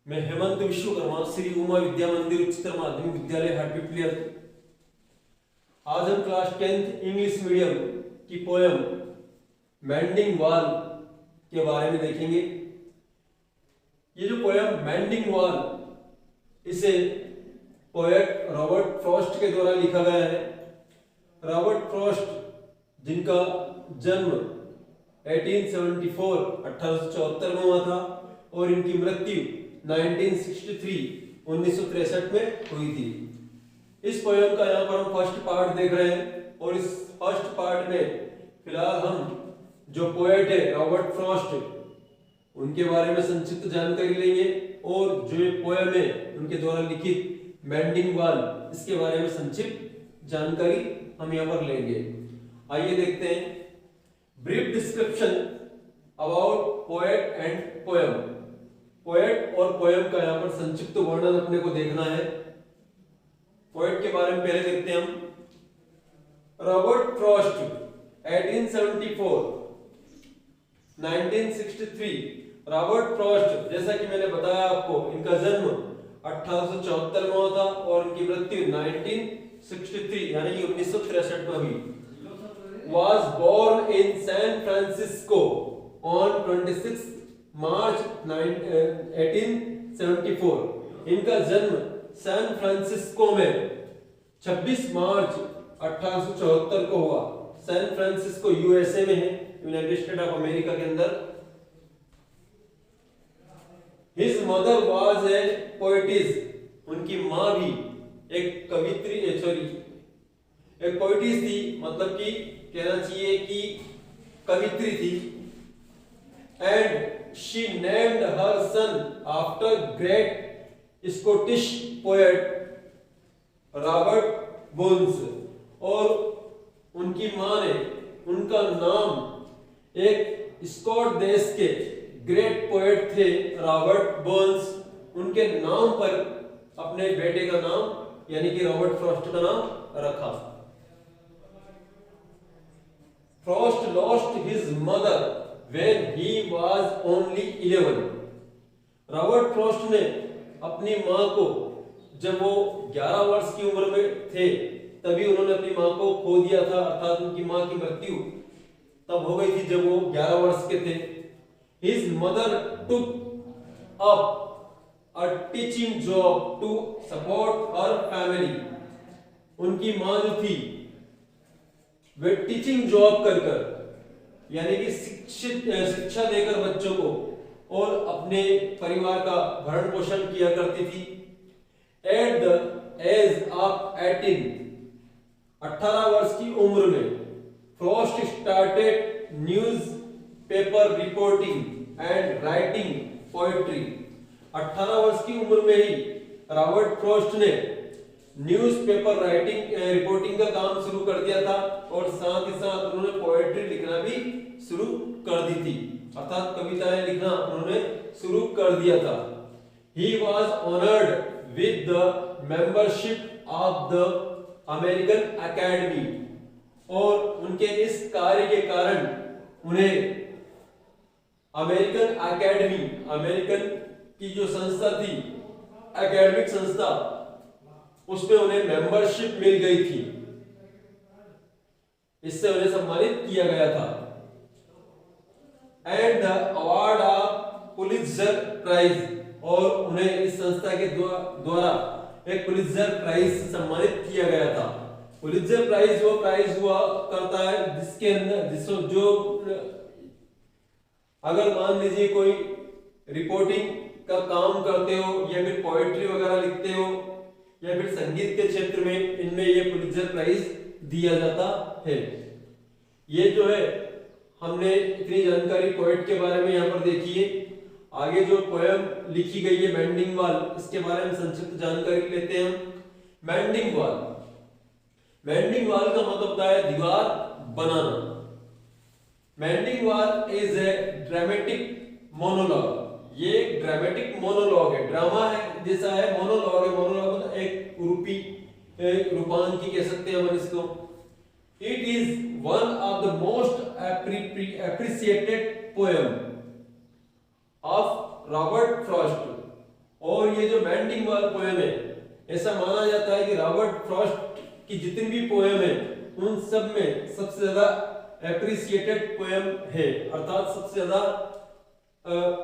मैं हेमंत विश्वकर्मा श्री उमा विद्या मंदिर उच्चतर माध्यमिक विद्यालय हाटपिपलियर। आज हम क्लास 10th इंग्लिश मीडियम की पोयम मेंडिंग वॉल के बारे में देखेंगे। ये जो पोयम मेंडिंग वॉल, इसे पोएट रॉबर्ट फ्रॉस्ट के द्वारा लिखा गया है। रॉबर्ट फ्रॉस्ट, जिनका जन्म 1874 में हुआ था और इनकी मृत्यु 1963 में हुई थी। इस पोयम का यहाँ पर हम फर्स्ट पार्ट देख रहे हैं और इस फर्स्ट पार्ट में फिलहाल हम जो पोएट है रॉबर्ट फ्रॉस्ट, उनके बारे में संक्षिप्त जानकारी लेंगे और जो ये पोयम है उनके द्वारा लिखित मेंडिंग वॉल, इसके बारे में संक्षिप्त जानकारी हम यहाँ पर लेंगे। आइए देखते हैं। Brief description about poet and poem. Poet और पोयम का यहाँ पर संक्षिप्त वर्णन अपने को देखना है। पोएट के बारे में पहले देखते हैं हम। Robert Frost 1963। रॉबर्ट फ्रॉस्ट, जैसा कि मैंने बताया आपको, इनका जन्म 1874 में हुआ था और इनकी मृत्यु 1963 यानी कि 1963 में हुई। Was born in San Francisco on 26 मार्च 1874। इनका जन्म सैन फ्रांसिस्को में 26 मार्च 1874 को हुआ। सैन फ्रांसिस्को यूएसए में है, यूनाइटेड स्टेट ऑफ अमेरिका के अंदर। His mother was a poetess। उनकी माँ भी एक कवित्री एक पोइटिस थी, मतलब कि कहना चाहिए कि कवित्री थी। And she named her son after great Scottish poet Robert Burns। और उनकी माँ ने उनका नाम एक स्कॉट देश के ग्रेट पोएट थे रॉबर्ट बर्न्स, उनके नाम पर अपने बेटे का नाम यानी कि रॉबर्ट फ्रॉस्ट का नाम रखा। Frost lost his mother when he was only 11। Robert Frost ने अपनी मां को जब वो 11 वर्ष की उम्र में थे तभी उन्होंने अपनी मां को खो दिया था, अर्थात उनकी मां की मृत्यु तब हो गई थी जब वो 11 वर्ष के थे। His mother took up a teaching job to support her family। उनकी मां जो थी वे टीचिंग जॉब कर यानी कि शिक्षा देकर बच्चों को और अपने परिवार का भरण पोषण किया करती थी। एट द एज ऑफ 18 वर्ष की उम्र में Frost started news paper reporting and writing poetry. 18 वर्ष की उम्र में ही रॉबर्ट फ्रॉस्ट ने न्यूज़पेपर राइटिंग रिपोर्टिंग का काम शुरू कर दिया था और साथ ही साथ उन्होंने पोएट्री लिखना भी शुरू कर दी थी, अर्थात कविताएं लिखना उन्होंने शुरू कर दिया था। He was honored with the membership of the American Academy। और उनके इस कार्य के कारण उन्हें अमेरिकन एकेडमी, अमेरिकन की जो संस्था थी, एकेडमिक संस्था, उसमें उन्हें मेंबरशिप मिल गई थी। इससे उन्हें सम्मानित किया गया था। And the award of Pulitzer prize, और उन्हें इस संस्था के द्वारा एक पुलित्जर प्राइज से सम्मानित किया गया था। पुलित्जर प्राइज वो प्राइज हुआ करता है जिसके अंदर जो अगर मान लीजिए कोई रिपोर्टिंग का काम करते हो या फिर पोएट्री वगैरह लिखते हो या फिर संगीत के क्षेत्र में, इनमें ये पुलित्जर प्राइज दिया जाता है। ये जो है हमने इतनी जानकारी पोएट के बारे में यहाँ पर देखी है। आगे जो पोएम लिखी गई है मेंडिंग वॉल, इसके बारे में संक्षिप्त जानकारी लेते हैं हम। मेंडिंग वॉल, मेंडिंग वॉल का मतलब होता है दीवार बनाना। Mending wall is a dramatic monologue. ये एक ड्रामेटिक मोनोलॉग है, ड्रामा है जैसा है, मोनोलॉग है। मोनोलॉग मतलब एक रूपांकी कह सकते हैं हम इसको। It is one of the most appreciated poem of Robert Frost. और ये जो मेंडिंगवाल पोएम है, ऐसा माना जाता है कि रॉबर्ट फ्रॉस्ट की जितनी भी पोएम है उन सब में सबसे ज्यादा एप्रिसिएटेड पोएम है, अर्थात सबसे ज्यादा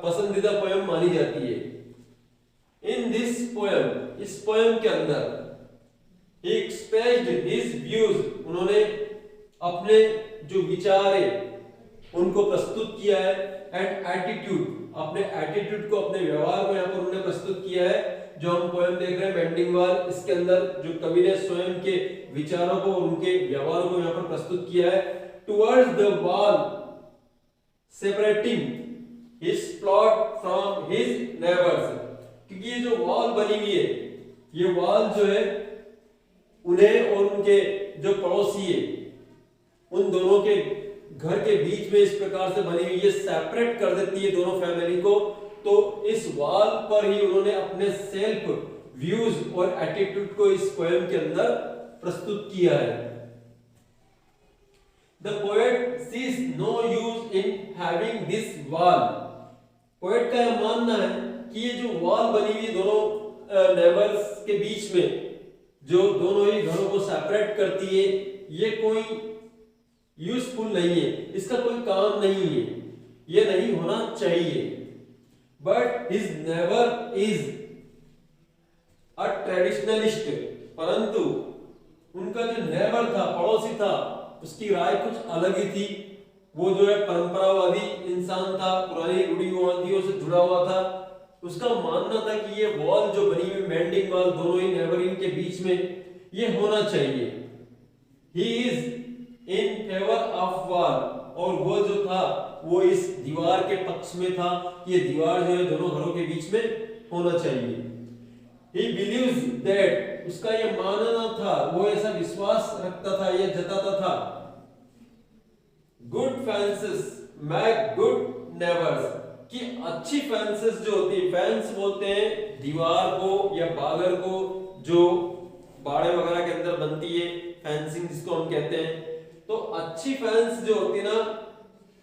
पसंदीदा पोएम मानी जाती है। इन दिस पोएम, इस पोएम के अंदर he expressed his views, उन्होंने अपने जो विचार है उनको प्रस्तुत किया है, एंड एटीट्यूड, अपने एटीट्यूड को, अपने व्यवहार को यहाँ पर उन्होंने प्रस्तुत किया है। जो हम पोएम देख रहे हैं मेंडिंगवाल, इसके अंदर जो कवि ने स्वयं के विचारों को और उनके व्यवहार को यहाँ पर प्रस्तुत किया है। Towards the wall separating his plot from his neighbours, क्योंकि ये जो वॉल बनी हुई है, ये वॉल जो है उन्हें और उनके जो पड़ोसी है उन दोनों के घर के बीच में इस प्रकार से बनी हुई है, सेपरेट कर देती है दोनों फैमिली को। तो इस वॉल पर ही उन्होंने अपने सेल्फ व्यूज और एटीट्यूड को इस पोएम के अंदर प्रस्तुत किया है। The poet sees no use in having this wall, poet का यह मानना है कि ये जो वॉल बनी हुई दोनों नेबर्स के बीच में, जो दोनों ही घरों को सेपरेट करती है, ये कोई यूजफुल नहीं है, इसका कोई काम नहीं है, ये नहीं होना चाहिए। But his neighbour is a traditionalist, परंतु उनका जो नेबर था, पड़ोसी था, उसकी राय कुछ अलग ही थी। वो जो है परंपरावादी इंसान था, पुरानी रूढ़िवादियों से जुड़ा हुआ था। उसका मानना था कि ये वॉल जो बनी हुई मेंडिंगवाल दोनों ही नेबरिंग के बीच में, ये होना चाहिए। He is in favour of wall, और वो जो था वो इस दीवार के पक्ष में था, ये दीवार जो है दोनों घरों के बीच में होना चाहिए। ही बिलीव्स दैट, उसका ये मानना था, वो ऐसा विश्वास रखता था, ये जताता था, good fences make good neighbours, कि अच्छी फेंसेस जो होती है, फेंस बोलते हैं दीवार को या बागर को, जो बाड़े वगैरह के अंदर बनती है, फेंसिंग जिसको हम कहते हैं। तो अच्छी फेंस जो होती है ना,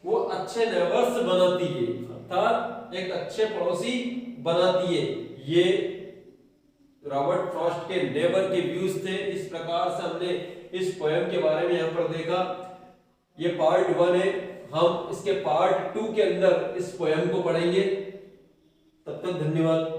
वो अच्छे नेबर्स बनाती है, अर्थात एक अच्छे पड़ोसी बनाती है। ये रॉबर्ट फ्रॉस्ट के नेबर के व्यूज थे। इस प्रकार से हमने इस पोएम के बारे में यहाँ पर देखा। ये पार्ट 1 है, हम इसके पार्ट 2 के अंदर इस पोएम को पढ़ेंगे। तब तक धन्यवाद।